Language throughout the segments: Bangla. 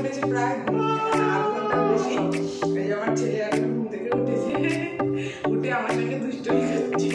উঠেছি প্রায় আধ ঘন্টা বেশি। এই যে আমার ছেলে এখন ঘুম থেকে উঠেছে, উঠে আমার সঙ্গে দুষ্টুমি করছে।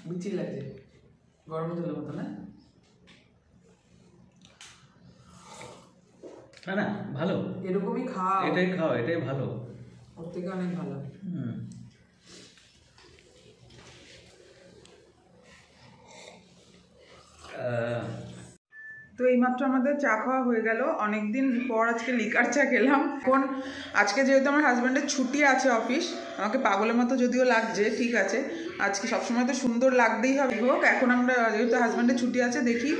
বিচি লাগছে গরম জলের মতো না? না ভালো, এরকমই খাও, এটাই খাও, এটাই ভালো, ওর থেকে অনেক ভালো। তো এইমাত্র আমাদের চা খাওয়া হয়ে গেল, অনেকদিন পর আজকে লিকার চা খেলাম। এখন আজকে যেহেতু আমার হাজব্যান্ডের ছুটি আছে অফিস, আমাকে পাগলের মতো যদিও লাগছে, ঠিক আছে, আজকে সবসময় তো সুন্দর লাগতেই হবে হোক। এখন আমরা যেহেতু হাজব্যান্ডের ছুটি আছে, দেখি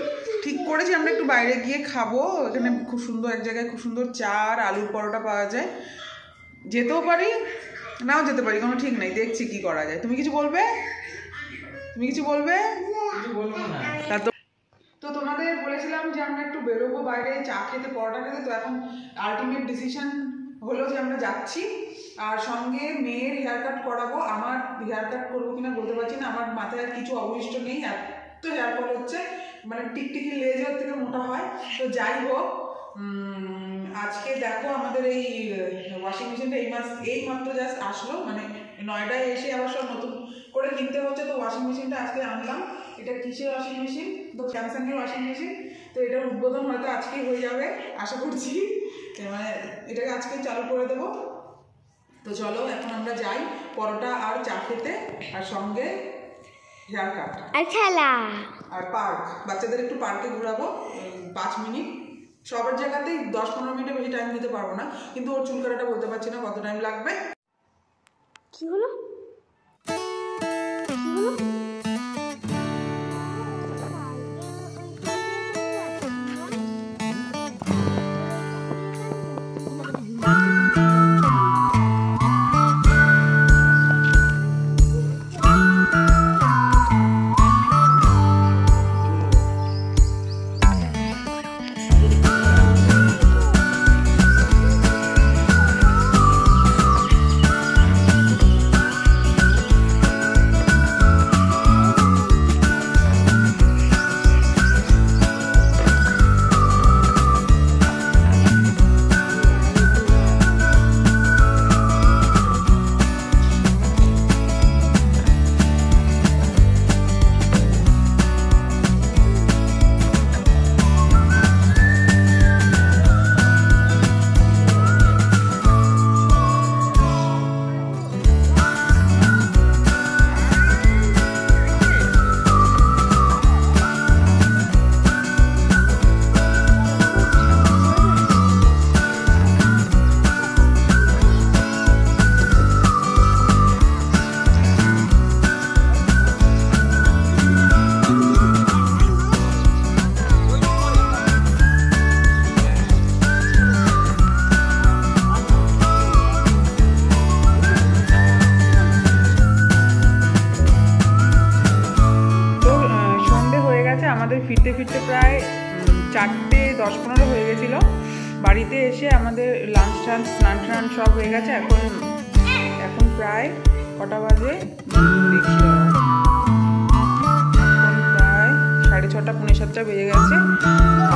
ঠিক করেছি আমরা একটু বাইরে গিয়ে খাবো। এখানে খুব সুন্দর এক জায়গায় খুব সুন্দর চা আর আলুর পরোটা পাওয়া যায়, যেতেও পারি নাও যেতে পারি, কোনো ঠিক নেই, দেখছি কি করা যায়। তুমি কিছু বলবে? তুমি কিছু বলবে? তো তোমাদের বলেছিলাম যে আমরা একটু বেরোবো বাইরে চা খেতে, পরোটা খেতে। তো এখন আলটিমেট ডিসিশন হলো যে আমরা যাচ্ছি, আর সঙ্গে মেয়ের হেয়ার কাট করাবো। আমার হেয়ার কাট করবো কিনা বলতে পারছি না, আমার মাথায় আর কিছু অবশিষ্ট নেই, এত হেয়ার ফল হচ্ছে, মানে টিকটিকি লেজের থেকে মোটা হয়। তো যাই হোক, আজকে দেখো আমাদের এই ওয়াশিং মেশিনটা এই মাত্র জাস্ট আসলো, মানে নয়ডায় এসে আবার সব নতুন করে কিনতে হচ্ছে। তো ওয়াশিং মেশিনটা আজকে আনলাম। এটা কিসের ওয়াশিং মেশিন? তো স্যামসাংয়ের ওয়াশিং মেশিন। তো এটার উদ্বোধন হয়তো আজকেই হয়ে যাবে আশা করছি, মানে এটাকে আজকে চালু করে দেবো। তো চলো এখন আমরা যাই পরোটা আর চা খেতে, আর সঙ্গে হেয়ার কাট আর খেলা আর পার্ক, বাচ্চাদের একটু পার্কে ঘোরাবো 5 মিনিট। সবার জায়গাতেই 10-15 মিনিটের বেশি টাইম দিতে পারবো না, কিন্তু ওর চুল কাটাটা বলতে পারছি না কত টাইম লাগবে। কি হলো? 10-15 হয়ে গেছিলো। বাড়িতে এসে আমাদের লাঞ্চ টাঞ্চ স্নান টান সব হয়ে গেছে। এখন প্রায় কটা বাজে দেখি, এখন প্রায় 6:30 6:45 বেজে গেছে।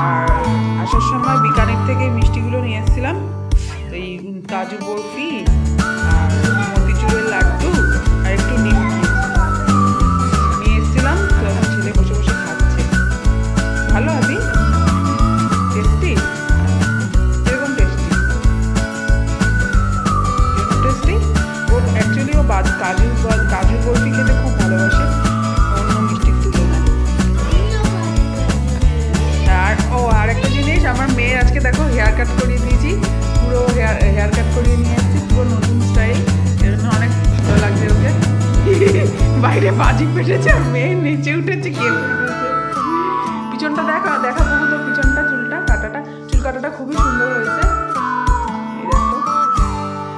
আর আসার সময় বিকানের থেকে মিষ্টিগুলো নিয়ে এসেছিলাম, এই কাজু বরফি আর মতিচুরের লাড্ডু আর একটু নিমকি নিয়ে এসেছিলাম। তো এখন ছেলে বসে বসে খাচ্ছে। ভালো আদি, টেস্টি, এরকম টেস্টি টেস্টি। ওর অ্যাকচুয়ালি ও কাজু বরফি খেতে খুব ভালোবাসে অন্য মিষ্টির তুলনায়। আর একটা জিনিস, আমার মেয়ের আজকে দেখো হেয়ার কাট করিয়ে দিয়েছি, পুরো হেয়ার কাট করিয়ে নিয়ে এসেছি, পুরো নতুন স্টাইল। এর জন্য অনেক ভালো লাগছে ওকে। বাইরে বাজি পেটেছে আর মেয়ে নিচে উঠেছে, গিয়ে পিছনটা দেখা বহু তো পিছনটা চুল কাটাটা খুবই সুন্দর হয়েছে। এই দেখো,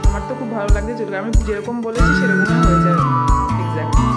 আমার তো খুব ভালো লাগছে চুল, আমি যেরকম বলেছি সেরকমই হয়ে যাবে এক্স্যাক্টলি।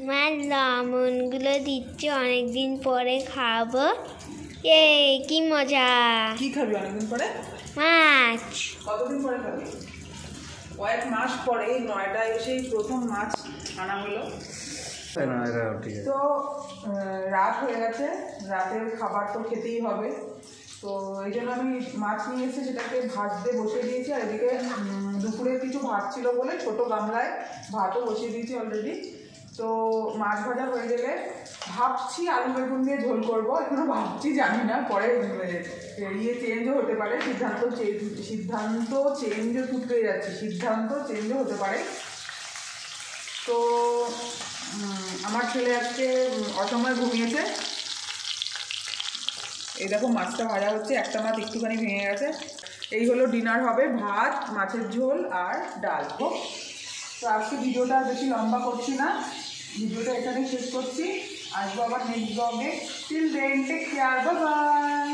মা লবণগুলো দিচ্ছে, অনেকদিন পরে খাবো। কি মজা! কি খাবি অনেকদিন পরে? মাছ। কতদিন পরে খাবি? কয়েক মাস পরে, 9টায় এসেই প্রথম মাছ আনা হলো। তো রাত হয়ে গেছে, রাতের খাবার তো খেতেই হবে। তো এই জন্য আমি মাছ নিয়ে এসে সেটাকে ভাজতে বসিয়ে দিয়েছি। আর এদিকে দুপুরে কিছু ভাত ছিল বলে ছোটো গামলায় ভাতও বসিয়ে দিয়েছি অলরেডি। তো মাছ ভাজা হয়ে গেলে ভাবছি আলু বেগুন দিয়ে ঝোল করবো, এখনো ভাবছি, জানি না, পরে চেঞ্জও হতে পারে, সিদ্ধান্ত চেঞ্জও ছুটতে যাচ্ছি, সিদ্ধান্ত চেঞ্জও হতে পারে। তো আমার ছেলে আজকে অসময় ঘুমিয়েছে। এই দেখো মাছটা ভাজা হচ্ছে, একটা মাছ একটুখানি ভেঙে গেছে। এই হলো ডিনার হবে, ভাত, মাছের ঝোল আর ডাল। তো আজকে ভিডিওটা বেশি লম্বা করছি না, ভিডিওটা এখানে শেষ করছি। আসবো আবার নেক্সট ব্লগে। Till then take care, bye by.